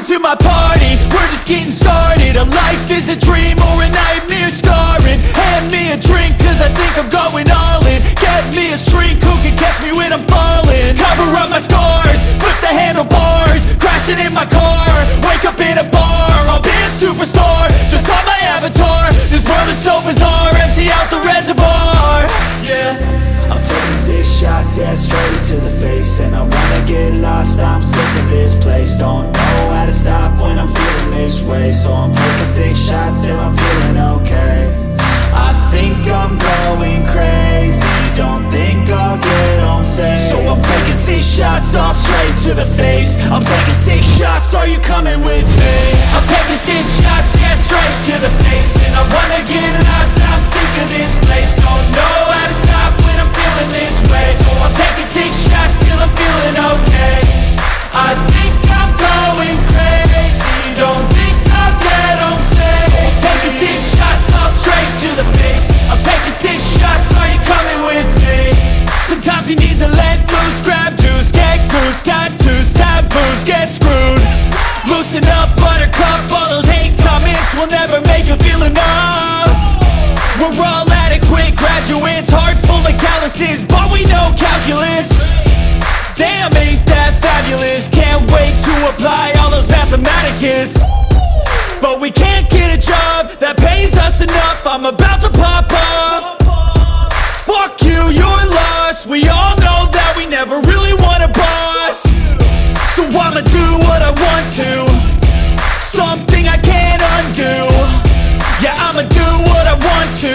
to my party, we're just getting started. A life is a dream or a nightmare scarring. Hand me a drink cause I think I'm going all in. Get me a shrink who can catch me when I'm falling. Cover up my scars, flip the handlebars, crashing in my car, wake up in a bar. I'll be a superstar, just on my avatar. This world is so bizarre, empty out the reservoir. Yeah, I'm taking 6 shots, yeah, straight to the face. And I wanna get lost, I'm sick of this place. Don't know how to stop when I'm feeling this way. So I'm taking 6 shots till I'm feeling okay. I think I'm going crazy, don't think I'll get home safe. So I'm taking 6 shots, all straight to the face. I'm taking 6 shots, are you coming with me? I'm taking 6 shots, yeah, straight to the face. And I wanna get lost, I'm sick of this place. Don't know how to stop when I'm feeling this way. So I'm taking 6 shots till I'm feeling okay. I think I'm going crazy, don't think I'll get home safe. So I'm taking 6 shots, all straight to the face. I'm taking 6 shots, are you coming with me? Sometimes you need to let loose, grab juice, get goose, tattoos, taboos, get screwed. Loosen up, buttercup, all those hate comments will never make you feel enough. We're all adequate graduates, heart full of calluses, but we know calculus. Damn, ain't that fabulous? Can't wait to apply all those mathematicus. But we can't get a job that pays us enough. I'm about to pop off. Fuck you, you're lost. We all know that we never really want a boss. So I'ma do what I want to, something I can't undo. Yeah, I'ma do what I want to,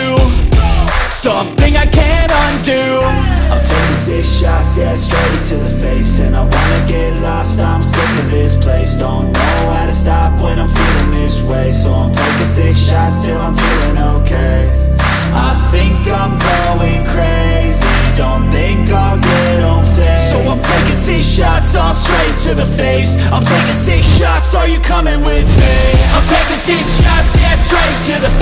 something I can't undo. I'm taking 6 shots, yeah, straight to the face. And I wanna get lost, I'm sick of this place. Don't know how to stop when I'm feeling this way. So I'm taking 6 shots till I'm feeling okay. I think I'm going crazy, don't think I'll get home safe. So I'm taking 6 shots, all straight to the face. I'm taking 6 shots, are you coming with me? I'm taking 6 shots, yeah, straight to the